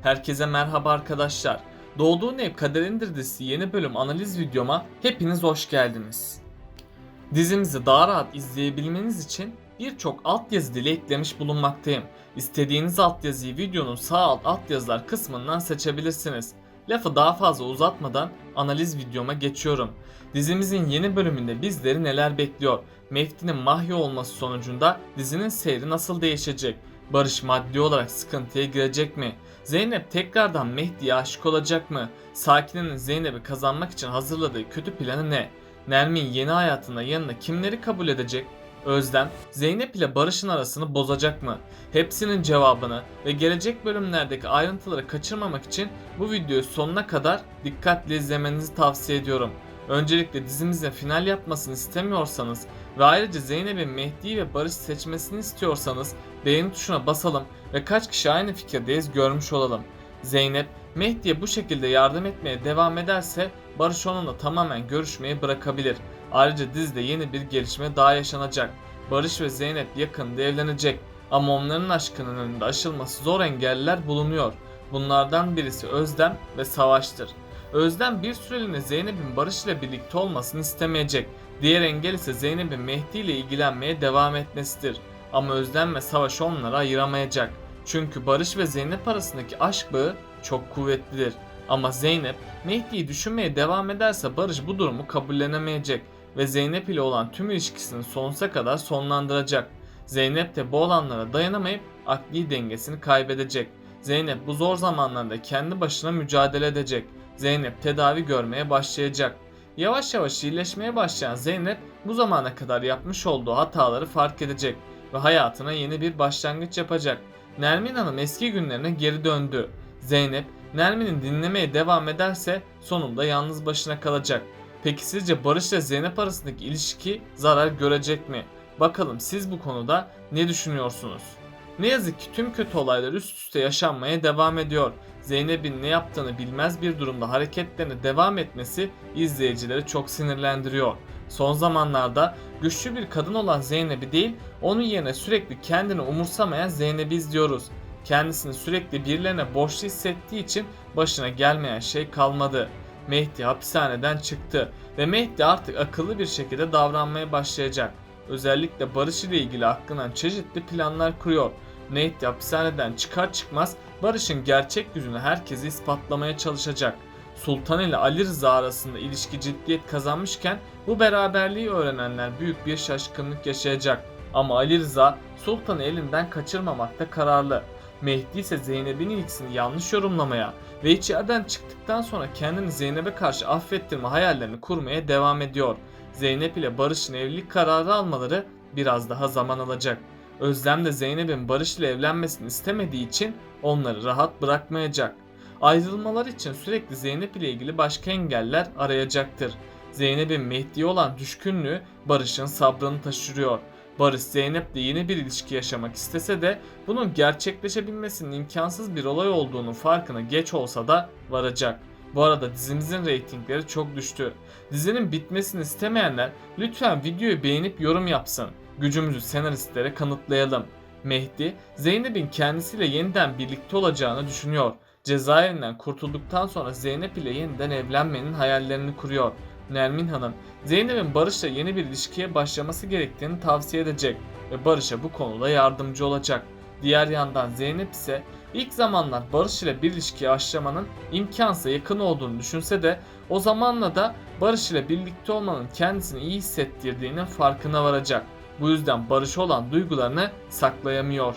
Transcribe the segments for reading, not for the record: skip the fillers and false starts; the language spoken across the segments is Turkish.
Herkese merhaba arkadaşlar. Doğduğun Ev Kaderindir dizisi yeni bölüm analiz videoma hepiniz hoş geldiniz. Dizimizi daha rahat izleyebilmeniz için birçok altyazı dili eklemiş bulunmaktayım. İstediğiniz altyazıyı videonun sağ alt altyazılar kısmından seçebilirsiniz. Lafı daha fazla uzatmadan analiz videoma geçiyorum. Dizimizin yeni bölümünde bizleri neler bekliyor? Mehdi'nin mahya olması sonucunda dizinin seyri nasıl değişecek? Barış maddi olarak sıkıntıya girecek mi? Zeynep tekrardan Mehdi'ye aşık olacak mı? Sakine'nin Zeynep'i kazanmak için hazırladığı kötü planı ne? Nermin yeni hayatına yanına kimleri kabul edecek? Özlem, Zeynep ile Barış'ın arasını bozacak mı? Hepsinin cevabını ve gelecek bölümlerdeki ayrıntıları kaçırmamak için bu videoyu sonuna kadar dikkatle izlemenizi tavsiye ediyorum. Öncelikle dizimizin final yapmasını istemiyorsanız ve ayrıca Zeynep'in Mehdi'yi ve Barış'ı seçmesini istiyorsanız beğeni tuşuna basalım ve kaç kişi aynı fikirdeyiz görmüş olalım. Zeynep, Mehdi'ye bu şekilde yardım etmeye devam ederse Barış onunla tamamen görüşmeyi bırakabilir. Ayrıca dizide yeni bir gelişme daha yaşanacak. Barış ve Zeynep yakında evlenecek ama onların aşkının önünde aşılması zor engeller bulunuyor. Bunlardan birisi Özlem ve Savaş'tır. Özlem bir süreliğine Zeynep'in Barış ile birlikte olmasını istemeyecek. Diğer engel ise Zeynep'in Mehdi ile ilgilenmeye devam etmesidir. Ama Özlem ve Savaş onları ayıramayacak. Çünkü Barış ve Zeynep arasındaki aşk bağı çok kuvvetlidir. Ama Zeynep, Mehdi'yi düşünmeye devam ederse Barış bu durumu kabullenemeyecek ve Zeynep ile olan tüm ilişkisini sonsuza kadar sonlandıracak. Zeynep de bu olanlara dayanamayıp akli dengesini kaybedecek. Zeynep bu zor zamanlarda kendi başına mücadele edecek. Zeynep tedavi görmeye başlayacak. Yavaş yavaş iyileşmeye başlayan Zeynep bu zamana kadar yapmış olduğu hataları fark edecek ve hayatına yeni bir başlangıç yapacak. Nermin Hanım eski günlerine geri döndü. Zeynep, Nermin'in dinlemeye devam ederse sonunda yalnız başına kalacak. Peki sizce Barış ile Zeynep arasındaki ilişki zarar görecek mi? Bakalım siz bu konuda ne düşünüyorsunuz? Ne yazık ki tüm kötü olaylar üst üste yaşanmaya devam ediyor. Zeynep'in ne yaptığını bilmez bir durumda hareketlerine devam etmesi izleyicileri çok sinirlendiriyor. Son zamanlarda güçlü bir kadın olan Zeynep'i değil, onun yerine sürekli kendini umursamayan Zeynep'i izliyoruz. Kendisini sürekli birilerine borçlu hissettiği için başına gelmeyen şey kalmadı. Mehdi hapishaneden çıktı ve Mehdi artık akıllı bir şekilde davranmaya başlayacak. Özellikle Barış ile ilgili aklından çeşitli planlar kuruyor. Mehdi hapishaneden çıkar çıkmaz Barış'ın gerçek yüzünü herkese ispatlamaya çalışacak. Sultan ile Ali Rıza arasında ilişki ciddiyet kazanmışken bu beraberliği öğrenenler büyük bir şaşkınlık yaşayacak. Ama Ali Rıza Sultan'ı elinden kaçırmamakta kararlı. Mehdi ise Zeynep'in ilgisini yanlış yorumlamaya ve içeriden çıktıktan sonra kendini Zeynep'e karşı affettirme hayallerini kurmaya devam ediyor. Zeynep ile Barış'ın evlilik kararı almaları biraz daha zaman alacak. Özlem de Zeynep'in Barış ile evlenmesini istemediği için onları rahat bırakmayacak. Ayrılmaları için sürekli Zeynep ile ilgili başka engeller arayacaktır. Zeynep'in Mehdi'ye olan düşkünlüğü Barış'ın sabrını taşırıyor. Barış Zeynep'le yeni bir ilişki yaşamak istese de bunun gerçekleşebilmesinin imkansız bir olay olduğunun farkına geç olsa da varacak. Bu arada dizimizin reytingleri çok düştü. Dizinin bitmesini istemeyenler lütfen videoyu beğenip yorum yapsın. Gücümüzü senaristlere kanıtlayalım. Mehdi, Zeynep'in kendisiyle yeniden birlikte olacağını düşünüyor. Cezaevinden kurtulduktan sonra Zeynep ile yeniden evlenmenin hayallerini kuruyor. Nermin Hanım, Zeynep'in Barış'la yeni bir ilişkiye başlaması gerektiğini tavsiye edecek ve Barış'a bu konuda yardımcı olacak. Diğer yandan Zeynep ise ilk zamanlar Barış ile bir ilişkiye başlamanın imkansıza yakın olduğunu düşünse de o zamanla da Barış ile birlikte olmanın kendisini iyi hissettirdiğinin farkına varacak. Bu yüzden Barış'a olan duygularını saklayamıyor.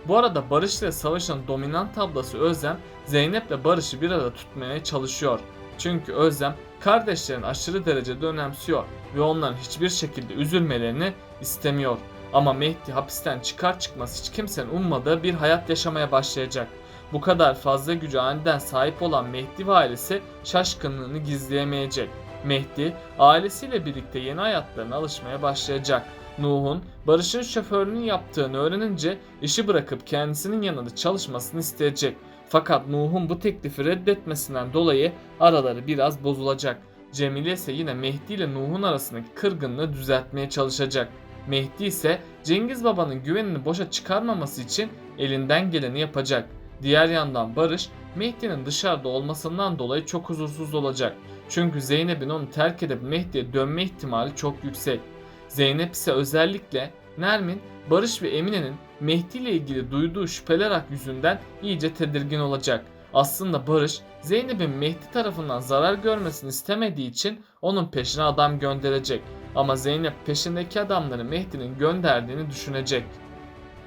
Bu arada Barış ile Savaş'ın dominant ablası Özlem, Zeynep'le Barış'ı bir arada tutmaya çalışıyor. Çünkü Özlem kardeşlerini aşırı derecede önemsiyor ve onların hiçbir şekilde üzülmelerini istemiyor. Ama Mehdi hapisten çıkar çıkmaz hiç kimsenin ummadığı bir hayat yaşamaya başlayacak. Bu kadar fazla güce aniden sahip olan Mehdi ve ailesi şaşkınlığını gizleyemeyecek. Mehdi ailesiyle birlikte yeni hayatlarına alışmaya başlayacak. Nuh'un Barış'ın şoförlüğünü yaptığını öğrenince işi bırakıp kendisinin yanında çalışmasını isteyecek. Fakat Nuh'un bu teklifi reddetmesinden dolayı araları biraz bozulacak. Cemile ise yine Mehdi ile Nuh'un arasındaki kırgınlığı düzeltmeye çalışacak. Mehdi ise Cengiz Baba'nın güvenini boşa çıkarmaması için elinden geleni yapacak. Diğer yandan Barış, Mehdi'nin dışarıda olmasından dolayı çok huzursuz olacak. Çünkü Zeynep'in onu terk edip Mehdi'ye dönme ihtimali çok yüksek. Zeynep ise özellikle Nermin, Barış ve Emine'nin Mehdi ile ilgili duyduğu şüpheler yüzünden iyice tedirgin olacak. Aslında Barış, Zeynep'in Mehdi tarafından zarar görmesini istemediği için onun peşine adam gönderecek. Ama Zeynep peşindeki adamları Mehdi'nin gönderdiğini düşünecek.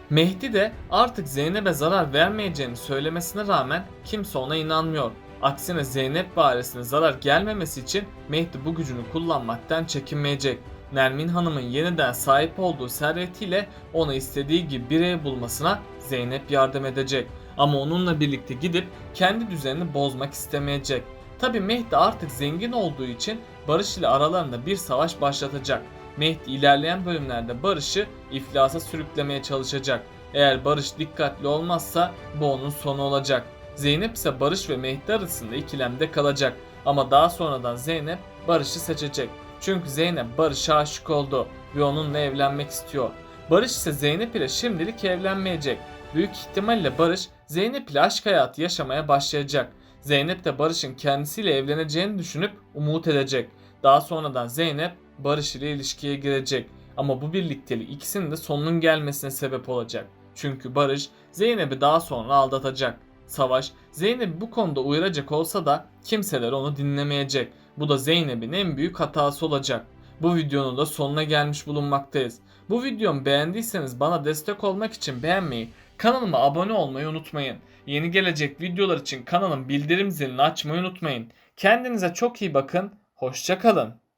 Mehdi de artık Zeynep'e zarar vermeyeceğini söylemesine rağmen kimse ona inanmıyor. Aksine Zeynep ve ailesine zarar gelmemesi için Mehdi bu gücünü kullanmaktan çekinmeyecek. Nermin Hanım'ın yeniden sahip olduğu servetiyle ona istediği gibi bir ev bulmasına Zeynep yardım edecek. Ama onunla birlikte gidip kendi düzenini bozmak istemeyecek. Tabi Mehdi artık zengin olduğu için Barış ile aralarında bir savaş başlatacak. Mehdi ilerleyen bölümlerde Barış'ı iflasa sürüklemeye çalışacak. Eğer Barış dikkatli olmazsa bu onun sonu olacak. Zeynep ise Barış ve Mehdi arasında ikilemde kalacak. Ama daha sonradan Zeynep Barış'ı seçecek. Çünkü Zeynep Barış'a aşık oldu ve onunla evlenmek istiyor. Barış ise Zeynep ile şimdilik evlenmeyecek. Büyük ihtimalle Barış Zeynep ile aşk hayatı yaşamaya başlayacak. Zeynep de Barış'ın kendisiyle evleneceğini düşünüp umut edecek. Daha sonradan Zeynep Barış ile ilişkiye girecek. Ama bu birliktelik ikisinin de sonunun gelmesine sebep olacak. Çünkü Barış Zeynep'i daha sonra aldatacak. Savaş Zeynep'i bu konuda uyaracak olsa da kimseler onu dinlemeyecek. Bu da Zeynep'in en büyük hatası olacak. Bu videonun da sonuna gelmiş bulunmaktayız. Bu videomu beğendiyseniz bana destek olmak için beğenmeyi, kanalıma abone olmayı unutmayın. Yeni gelecek videolar için kanalın bildirim zilini açmayı unutmayın. Kendinize çok iyi bakın, hoşça kalın.